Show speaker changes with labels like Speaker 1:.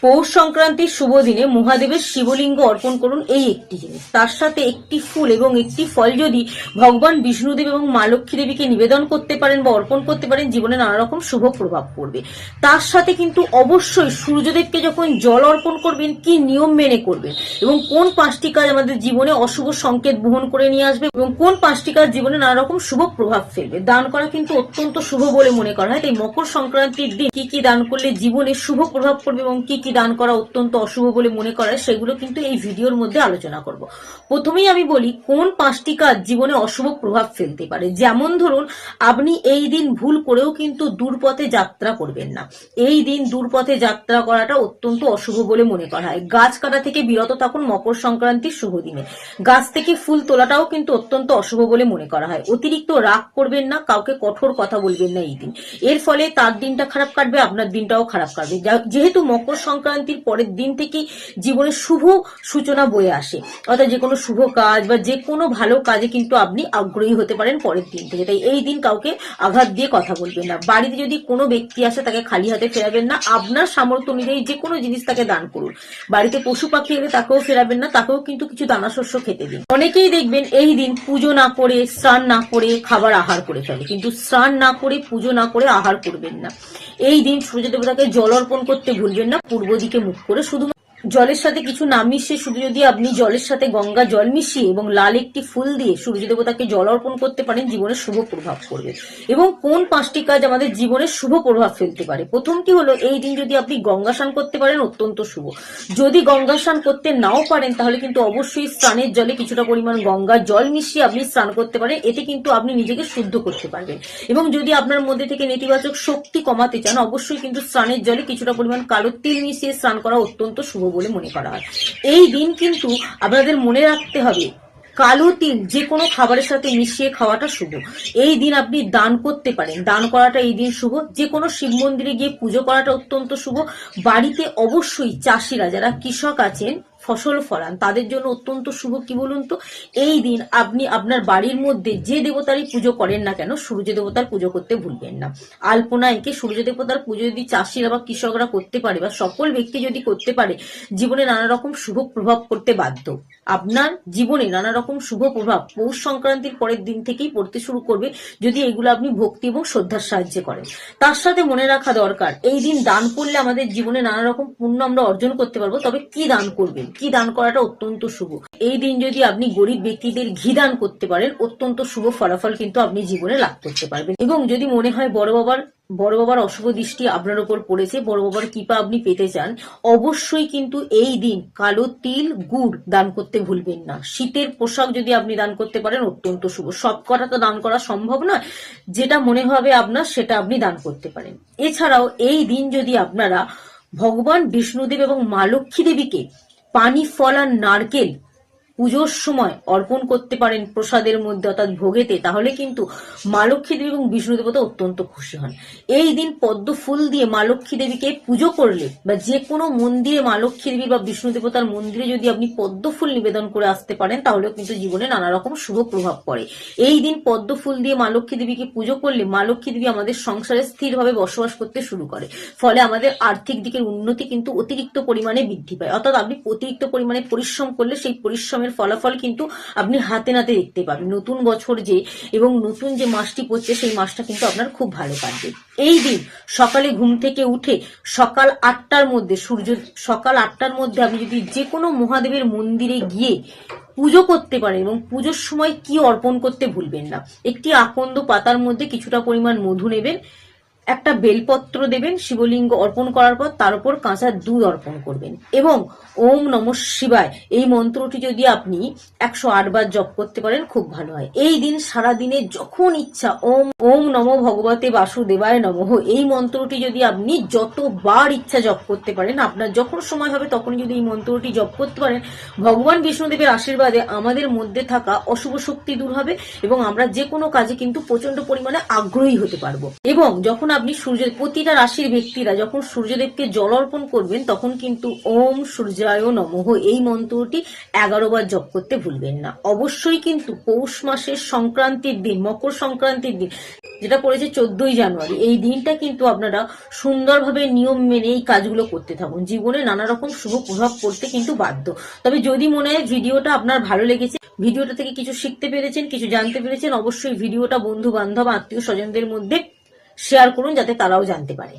Speaker 1: পৌষ সংক্রান্তির শুভ দিনে মহাদেবের শিবলিঙ্গ অর্পণ করুন এই একটি জিনিস, তার সাথে একটি ফুল এবং একটি ফল যদি ভগবান বিষ্ণুদেব এবং মা লক্ষ্মী দেবীকে নিবেদন করতে পারেন বা অর্পণ করতে পারেন, জীবনে নানা রকম শুভ প্রভাব পড়বে। তার সাথে কিন্তু অবশ্যই সূর্যদেবকে যখন জল অর্পণ করবেন কি নিয়ম মেনে করবেন এবং কোন পাঁচটি কাজ আমাদের জীবনে অশুভ সংকেত বহন করে নিয়ে আসবে এবং কোন পাঁচটি কাজ জীবনে নানা রকম শুভ প্রভাব ফেলবে। দান করা কিন্তু অত্যন্ত শুভ বলে মনে করা হয়। তাই মকর সংক্রান্তির দিন কি কি দান করলে জীবনে শুভ প্রভাব পড়বে এবং কি কি দান করা অত্যন্ত অশুভ বলে মনে করা হয় সেগুলো কিন্তু এই ভিডিওর মধ্যে আলোচনা করব। প্রথমেই আমি বলি কোন পাঁচটি কাজ জীবনে অশুভ প্রভাব ফেলতে পারে। যেমন ধরুন, আপনি এই দিন ভুল করেও কিন্তু দূরপথে যাত্রা করবেন না। এই দিন দূরপথে যাত্রা করাটা অত্যন্ত অশুভ বলে মনে করা হয়। গাছ কাটা থেকে বিরত থাকুন মকর সংক্রান্তির শুভ দিনে। গাছ থেকে ফুল তোলাটাও কিন্তু অত্যন্ত অশুভ বলে মনে করা হয়। অতিরিক্ত রাগ করবেন না, কাউকে কঠোর কথা বলবেন না এই দিন। এর ফলে তার দিনটা খারাপ কাটবে, আপনার দিনটাও খারাপ কাটবে। যেহেতু মকর সংক্রান্তির পরের দিন থেকেই জীবনে শুভ সূচনা বয়ে আসে, অর্থাৎ যে কোনো শুভ কাজ বা যে কোনো ভালো কাজে কিন্তু আপনি আগ্রহী হতে পারেন পরের দিন থেকে। তাই এই দিন কাউকে আঘাত দিয়ে কথা বলবেন না। বাড়িতে যদি কোনো ব্যক্তি আসে তাকে খালি হাতে ফেরাবেন না। আপনার সামর্থ্য অনুযায়ী যে কোনো জিনিস তাকে দান করুন। বাড়িতে পশু পাখি এলে তাকেও ফেরাবেন না, তাকেও কিন্তু কিছু দানা শস্য খেতে দিন। অনেকেই দেখবেন এই দিন পুজো না করে, স্নান না করে খাবার আহার করে ফেলে, কিন্তু স্নান না করে, পুজো না করে আহার করবেন না। এই দিন সূর্য দেবতাকে জল অর্পণ করতে ভুলবেন না, পূর্ব দিকে মুখ করে। শুধু জলের সাথে কিছু না মিশিয়ে, শুধু যদি আপনি জলের সাথে গঙ্গা জল মিশিয়ে এবং লাল একটি ফুল দিয়ে সূর্য দেবতাকে জল অর্পণ করতে পারেন, জীবনে শুভ প্রভাব পড়বে। এবং কোন পাঁচটি কাজ আমাদের জীবনে শুভ প্রভাব ফেলতে পারে? প্রথমটি হলো, এই দিন যদি আপনি গঙ্গা স্নান করতে পারেন অত্যন্ত শুভ। যদি গঙ্গা স্নান করতে নাও পারেন তাহলে কিন্তু অবশ্যই স্নানের জলে কিছুটা পরিমাণ গঙ্গা জল মিশিয়ে আপনি স্নান করতে পারেন। এতে কিন্তু আপনি নিজেকে শুদ্ধ করতে পারবেন। এবং যদি আপনার মধ্যে থেকে নেতিবাচক শক্তি কমাতে চান, অবশ্যই কিন্তু স্নানের জলে কিছুটা পরিমাণ কালো তিল মিশিয়ে স্নান করা অত্যন্ত শুভ বলে মনে করা হয়। এই দিন কিন্তু আপনাদের মনে রাখতে হবে, কালো তিল যে কোনো খাবারের সাথে মিশিয়ে খাওয়াটা শুভ। এই দিন আপনি দান করতে পারেন, দান করাটা এই দিন শুভ। যে কোনো শিব মন্দিরে গিয়ে পুজো করাটা অত্যন্ত শুভ। বাড়িতে অবশ্যই চাষিরা যারা কৃষক আছেন, ফসল ফলান, তাদের জন্য অত্যন্ত শুভ। কি বলুন তো, এই দিন আপনি আপনার বাড়ির মধ্যে যে দেবতারই পুজো করেন না কেন, সূর্য দেবতার পুজো করতে ভুলবেন না। আলপনা এঁকে সূর্য দেবতার পুজো যদি চাষিরা বা কৃষকরা করতে পারে বা সকল ব্যক্তি যদি করতে পারে, জীবনে নানা রকম শুভ প্রভাব পড়তে বাধ্য। আপনার জীবনে নানা রকম শুভ প্রভাব পৌষ সংক্রান্তির পরের দিন থেকেই পড়তে শুরু করবে, যদি এগুলো আপনি ভক্তি এবং শ্রদ্ধার সাহায্যে করেন। তার সাথে মনে রাখা দরকার, এই দিন দান করলে আমাদের জীবনে নানা রকম পুণ্য আমরা অর্জন করতে পারবো। তবে কি দান করবেন, কি দান করাটা অত্যন্ত শুভ? এই দিন যদি আপনি গরিব ব্যক্তিদের ঘি দান করতে পারেন, অত্যন্ত শুভ ফলাফল কিন্তু আপনি জীবনে লাভ করতে পারবেন। এবং যদি মনে হয় বড় বাবার অশুভ দৃষ্টি আপনার উপর পড়েছে, বড় বাবার কৃপা আপনি পেতে চান, অবশ্যই কিন্তু এই দিন কালো তিল গুড় দান করতে ভুলবেন না। শীতের পোশাক যদি আপনি দান করতে পারেন অত্যন্ত শুভ। সব কটা তো দান করা সম্ভব নয়, যেটা মনে হবে আপনার সেটা আপনি দান করতে পারেন। এছাড়াও এই দিন যদি আপনারা ভগবান বিষ্ণুদেব এবং মা লক্ষ্মী দেবীকে পানি, ফল আর নারকেল পুজোর সময় অর্পণ করতে পারেন প্রসাদের মধ্যে, অর্থাৎ ভোগেতে, তাহলে কিন্তু মা লক্ষ্মী দেবী এবং বিষ্ণু দেবতা অত্যন্ত খুশি হন। এই দিন পদ্ম ফুল দিয়ে মা লক্ষ্মী দেবীকে পুজো করলে বা যে কোনো মন্দিরে মা লক্ষ্মী দেবী বা বিষ্ণু দেবতার মন্দিরে যদি আপনি পদ্ম ফুল নিবেদন করে আসতে পারেন, তাহলেও কিন্তু জীবনে নানা রকম শুভ প্রভাব পড়ে। এই দিন পদ্ম ফুল দিয়ে মা লক্ষ্মী দেবীকে পুজো করলে মা লক্ষ্মী দেবী আমাদের সংসারে স্থিরভাবে বসবাস করতে শুরু করে। ফলে আমাদের আর্থিক দিকের উন্নতি কিন্তু অতিরিক্ত পরিমাণে বৃদ্ধি পায়। অর্থাৎ আপনি অতিরিক্ত পরিমাণে পরিশ্রম করলে সেই পরিশ্রমের ফলাফল কিন্তু আপনি হাতে নাতে দেখতে পাবেন। নতুন বছর এবং নতুন যে মাসটি পড়ছে, সেই মাসটা কিন্তু আপনার খুব ভালো কাটবে। এই দিন সকালে ঘুম থেকে উঠে সকাল 8টার মধ্যে আপনি যদি যে কোনো মহাদেবের মন্দিরে গিয়ে পুজো করতে পারেন এবং পুজোর সময় কি অর্পণ করতে ভুলবেন না। একটি আকন্দ পাতার মধ্যে কিছুটা পরিমাণ মধু নেবেন, একটা বেলপত্র দেবেন, শিবলিঙ্গ অর্পণ করার পর তার উপর কাঁচা দুধ অর্পণ করবেন এবং ওম নমঃ শিবায় এই মন্ত্রটি যদি আপনি 108 বার জপ করতে পারেন খুব ভালো হয়। এই দিন সারাদিনে যখন ইচ্ছা ওম নমো ভগবতে বাসুদেবায় নমঃ এই মন্ত্রটি যদি আপনি যতবার ইচ্ছা জপ করতে পারেন, আপনার যখন সময় হবে তখন যদি এই মন্ত্রটি জপ করতে পারেন, ভগবান বিষ্ণুদেবের আশীর্বাদে আমাদের মধ্যে থাকা অশুভ শক্তি দূর হবে এবং আমরা যে কোনো কাজে কিন্তু প্রচন্ড পরিমাণে আগ্রহী হতে পারবো। এবং যখন আপনি প্রতিটা রাশির ব্যক্তিরা যখন সূর্যদেবকে জল অর্পণ করবেন তখন কিন্তু ওম সূর্যায় নমঃ এই মন্ত্রটি 11 বার জপ করতে ভুলবেন না। অবশ্যই কিন্তু পৌষ মাসের সংক্রান্তির দিন, মকর সংক্রান্তির দিন, যেটা পড়েছে 14ই জানুয়ারি, এই দিনটা কিন্তু আপনারা সুন্দরভাবে নিয়ম মেনে এই কাজগুলো করতে থাকুন। জীবনে নানা রকম শুভ প্রভাব পড়তে কিন্তু বাধ্য। তবে যদি মনে হয় ভিডিওটা আপনার ভালো লেগেছে, ভিডিওটা থেকে কিছু শিখতে পেরেছেন, কিছু জানতে পেরেছেন, অবশ্যই ভিডিওটা বন্ধু বান্ধব আত্মীয় স্বজনদের মধ্যে শেয়ার করুন যাতে তারাও জানতে পারে।